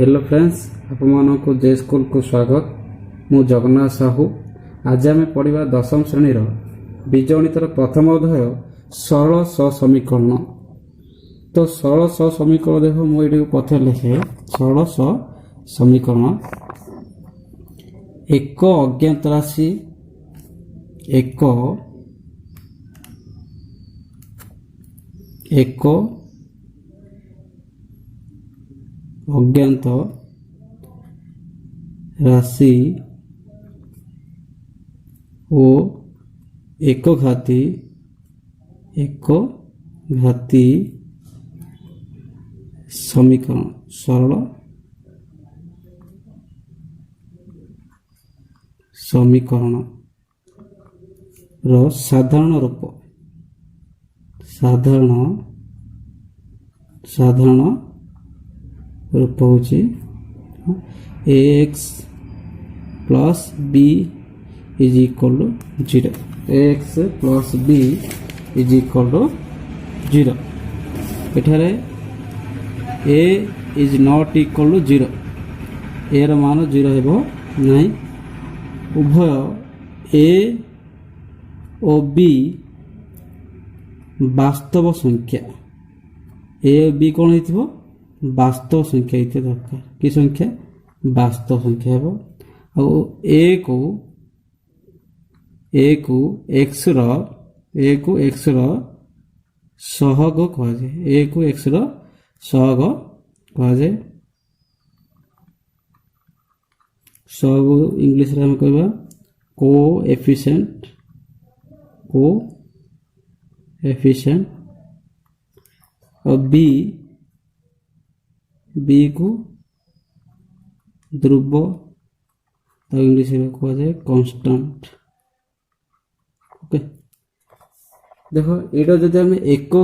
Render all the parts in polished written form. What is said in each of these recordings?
Hello friends, आपको जे school को स्वागत। मु जगन्नाथ साहू। आज आम पढ़ा दशम श्रेणी बीजगणितर प्रथम अध्याय सरल समीकरण। तो सरल समीकरण देख मुझे प्रथम लिखे सरल समीकरण। एक अज्ञात राशि एक अज्ञात राशि ओ एक घाती समीकरण सरल समीकरण रो साधारण रूप होची ax plus b is equal to 0। ax plus b is equal to 0। एठारे a is not equal to 0। a रो मान 0 हेबो नहीं। उभय a और b वास्तव संख्या a और b कौन हेतिबो वास्तव संख्या इते दरकार। कि संख्या वास्तव संख्या हेबो। आ a को x रो सहग कहा जाए। a को x रो सहग कहा जाए। सहग इंग्लिश रे हम कहबा कोएफिशिएंट और b को ध्रुव तो इंग्लिश में कहा जाए कांस्टेंट। ओके, देखो एटा जदि हम एक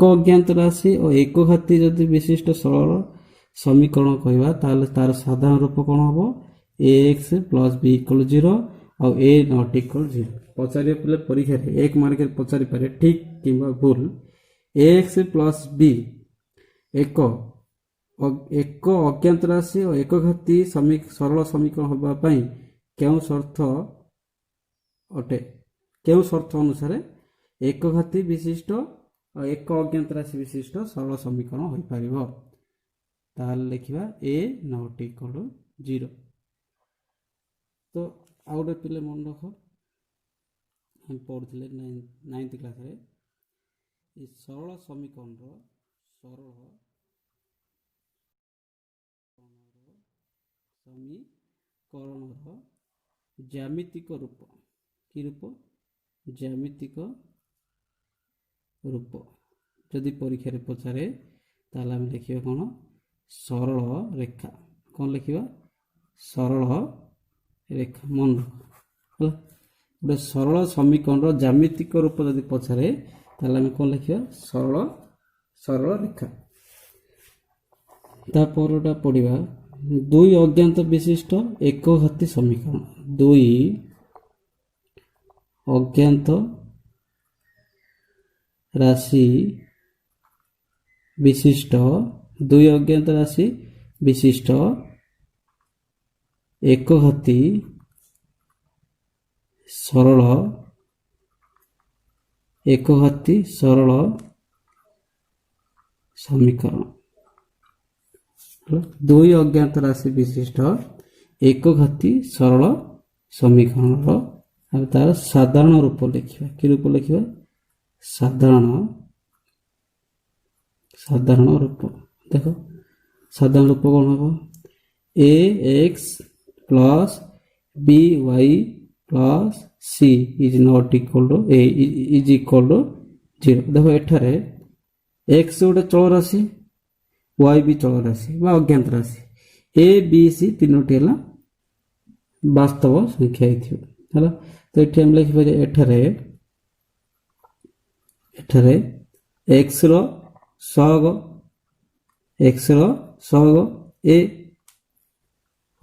अज्ञात राशि और एक घाती जदि विशिष्ट सरल समीकरण कहबा ताले तार साधारण रूप कौन हम ax प्लस b इक्वल 0 और a नॉट इक्वल 0। पचारे पहले परीक्षा रे एक मार्क पचारि पारे ठीक किंबा भूल। ax प्लस b एक अज्ञात राशि और एक घाती सरल समीकरण होबा पई केउ शर्त अटे। केउ शर्त अनुसार एक घाती विशिष्ट और एक अज्ञात राशि विशिष्ट सरल समीकरण होई परिबो। ताल लिखिबा a नॉट इक्वल टू 0। तो आउटे पिले मन रख हम पढ़ुथिले 9th क्लास रे ई सरल समीकरण रो समीकरण ज्यामितिक रूप कि रूप ज्यामितिक रूप जदि परीक्षा रे पचारे ताला हम लिखिबा कोन सरल रेखा। कोन लिखिबा सरल रेखा। मन रख गोटे सरल समीकरण ज्यामितिक रूप जदि पचारे ताला हम कोन लिखिबा सरल रेखा। तापरटा पढ़िबा दुई अज्ञात विशिष्ट एक घाती समीकरण। दुई अज्ञात राशि विशिष्ट एक घाती सरल समीकरण। दुई अज्ञात राशि विशिष्ट एक घाती सरल समीकरण तार साधारण रूप लिखिबा। कि रूप लिखिबा साधारण रूप। देखो साधारण रूप कौन हम ax plus by plus c is not equal to a is equal to 0। देखो एठारे x गोटे चल राशि y भी चल राशि बा अज्ञात राशि a b c तीनोटी है वास्तव संख्या है। तो ये हम लिखिपर एठारे x रो सहग a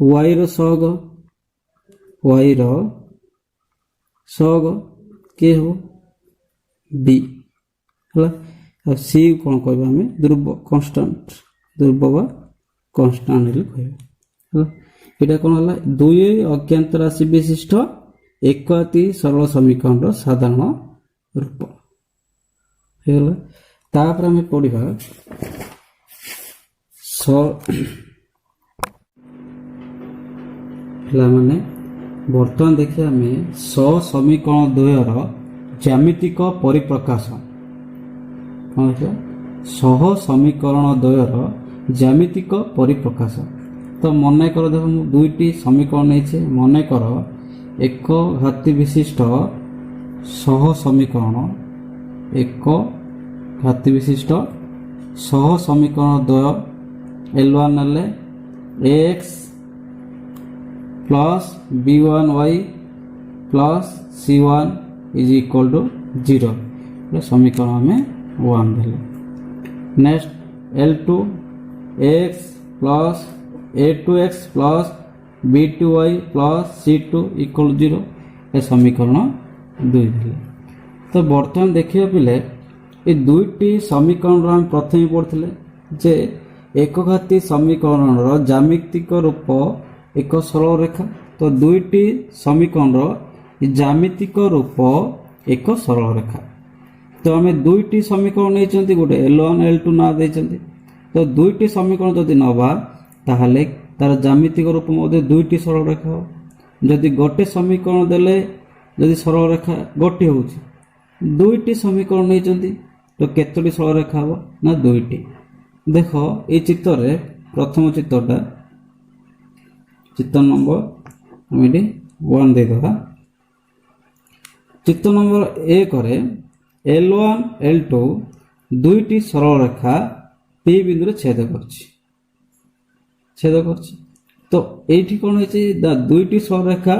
y रो सहग के हो b है। सी कौन कहबा हमें ध्रुव कांस्टेंट ध्रुव बा कन्स्टान्ट बोली कहबा। एटा कोन हला दुई अज्ञात राशि विशिष्ट एक अति सरल समीकरण साधारण रूप हेला। तापर हमें पढ़िबा माने बर्तमान देखिए आम समीकरण द्वयर ज्यामितिक परिप्रकाश कौन सह समीकरण द्वयर ज्यामितिक परिप्रकाश। तो मन कर देख दुईटी समीकरण नहीं मन कर एक घाती विशिष्ट सह समीकरण एक घाती विशिष्ट सह समीकरण द्वय L1 नेले ax plus b1y plus c1 is equal to 0 समीकरण हमें 1 देले। Next L2 x plus a2x plus b2y plus c2 equal 0 ये समीकरण 2 देले। तो बर्तमान देखिए पिले ये दुईटी समीकरण हम प्रथम पढ़ते जे एक घाती समीकरण ज्यामितिक रूप एक सरल रेखा। तो दुईटी समीकरण ज्यामितिक रूप एक सरल रेखा। तो आम दुईटी समीकरण नहीं गोटे L1 L2 ना देते। तो दुईटी समीकरण जदि नवा ताहले तार ज्यामितिक रूप दुईटी सरल रेखा हो। जदि गोटे समीकरण देले जदि सरल रेखा गोटे हो दुईटी समीकरण नहीं तो केतोटी सरल रेखा हो ना दुईटी। देख ये चित्र रे प्रथम चित्रटा चित्र नंबर हम ये 1 देदेगा। चित्र नंबर 1 रे L1 L2 दुईटी सरल रेखा P बिंदु छेद कर। तो ये कौन है दुईटी सरल रेखा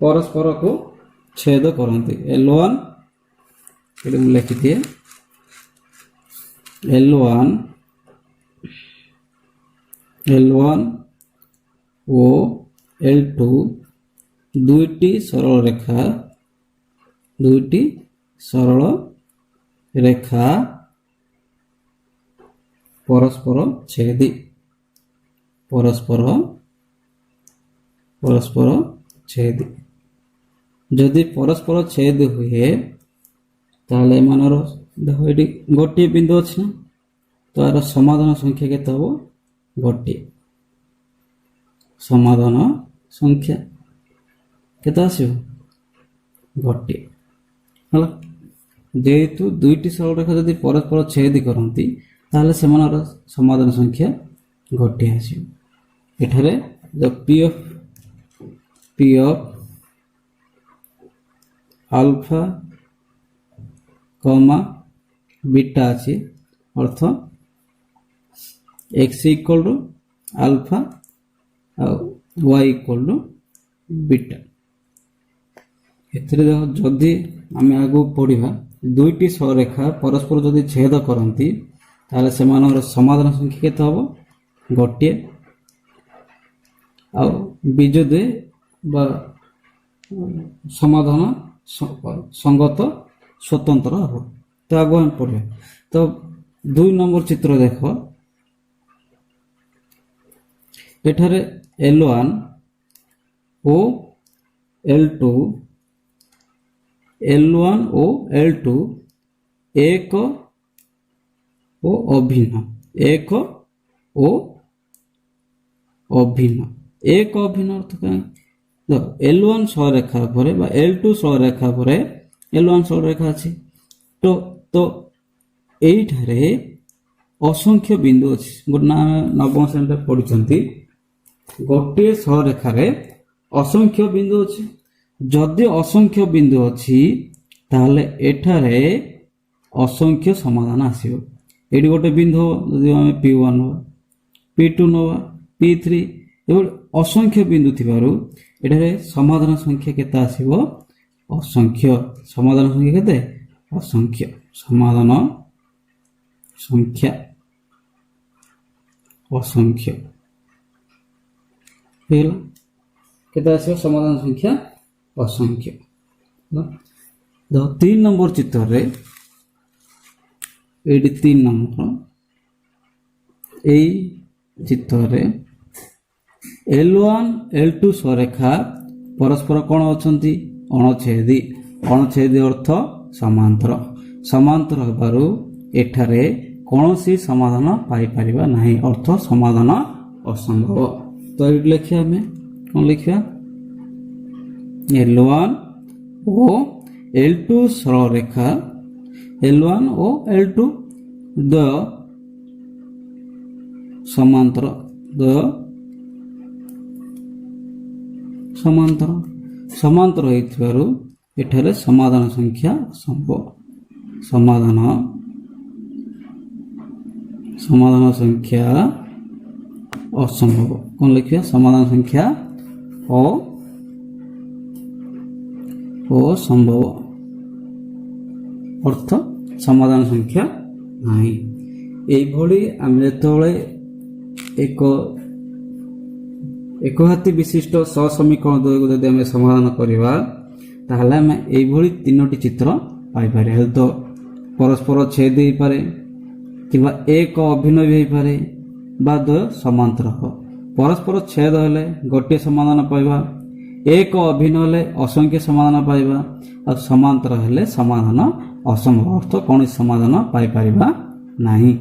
परस्पर को छेद करती। L1 लिखी दिए L1 ओ L2 दुईटी सरल रेखा परस्पर छेदी जदि परस्पर छेद हुए ताले मानर देखो ये गोटे बिंदु अच्छी ना। तो यार समाधान संख्या केते हबो गोटे समाधान संख्या केते आसीबो गोटे हला। जेहेतु दुईटी सरल रेखा जदि परस्पर छेद करती ताले सेमानर समाधान संख्या गोटे आसीबो। एठारे जो P of alpha comma beta अच्छी अर्थ x equal to alpha y equal to beta. एथिरे जदि आम आगु पढ़ा दुईटी रेखा परस्पर जदि छेद करती ताले सेमानर समाधान संख्या केते हबो गोटे आ बीजोदय बा समाधान संगत स्वतंत्र हम। तो आगे हम पढ़े। तो 2 नंबर चित्र देख एठारे L1 ओ L2 एक ओ अभिन्न एक अभिन्न अर्थ कहीं तो L1 सरल रेखा पर L2 सरल रेखा पर L1 सरल रेखा अच्छी। तो यही असंख्य बिंदु अच्छी गोटे ना नवम श्रेणी पढ़ी गोटे सरल रेखार असंख्य बिंदु अच्छी। जदि असंख्य बिंदु अच्छी ताहले एठारे असंख्य समाधान आसीबो। एडी गोटे बिंदु जदि आम P1 नवा P2 नवा P3 एवं असंख्य बिंदु थिबारु एठारे समाधान संख्या केते आसीबो असंख्य। समाधान संख्या केते असंख्य समाधान संख्या असंख्य हेला केते आसीबो समाधान संख्या असंख्य। 3 नंबर चित्र रे एडी 3 नंबर ଚିତ୍ରରେ L1 L2 ସ୍ୱରେଖା ପରସ୍ପର କ'ଣ ଅଛନ୍ତି? ଅଣଛେଦି। ଅଣଛେଦି ଅର୍ଥ ସମାନ୍ତର। ସମାନ୍ତର ହେବାରୁ ଏଠାରେ କୌଣସି ସମାଧାନ ପାଇପାରିବା ନାହିଁ, ଅର୍ଥ ସମାଧାନ ଅସମ୍ଭବ। ତ ଏଇଠି ଲେଖିବା ଆମେ କ'ଣ ଲେଖିବା? L1 ଓ L2 ସରଳରେଖା L1 ଓ L2 ଦ୍ୱୟ ସମାନ୍ତର ସମାନ୍ତର ହୋଇଥିବାରୁ ଏଠାରେ ସମାଧାନ ସଂଖ୍ୟା ଅସମ୍ଭବ। ସମାଧାନ ସଂଖ୍ୟା ଅସମ୍ଭବ। କ'ଣ ଲେଖିବା? ସମାଧାନ ସଂଖ୍ୟା ଅସମ୍ଭବ ଅର୍ଥ ସମାଧାନ ସଂଖ୍ୟା ନାହିଁ। ଏଇଭଳି ଆମେ ଯେତେବେଳେ ଏକଘାତୀ ବିଶିଷ୍ଟ ସହସମୀକରଣ ଦ୍ୱୟକୁ ଯଦି ଆମେ ସମାଧାନ କରିବା ତାହେଲେ ଆମେ ଏଇଭଳି ତିନୋଟି ଚିତ୍ର ପାଇପାରିବା। ହେଲେ ତ ପରସ୍ପର ଛେଦ ହେଇପାରେ କିମ୍ବା ଏକ ଅଭିନ୍ନ ବି ହେଇପାରେ ବା ଦ୍ୱୟ ସମାନ୍ତର ହେବ। ପରସ୍ପର ଛେଦ ହେଲେ ଗୋଟିଏ ସମାଧାନ ପାଇବା, ଏକ ଅଭିନ୍ନ ହେଲେ ଅସଂଖ୍ୟ ସମାଧାନ ପାଇବା, ଆଉ ସମାନ୍ତର ହେଲେ ସମାଧାନ ଅସମ୍ଭବ ଅର୍ଥ କୌଣସି ସମାଧାନ ପାଇପାରିବା ନାହିଁ।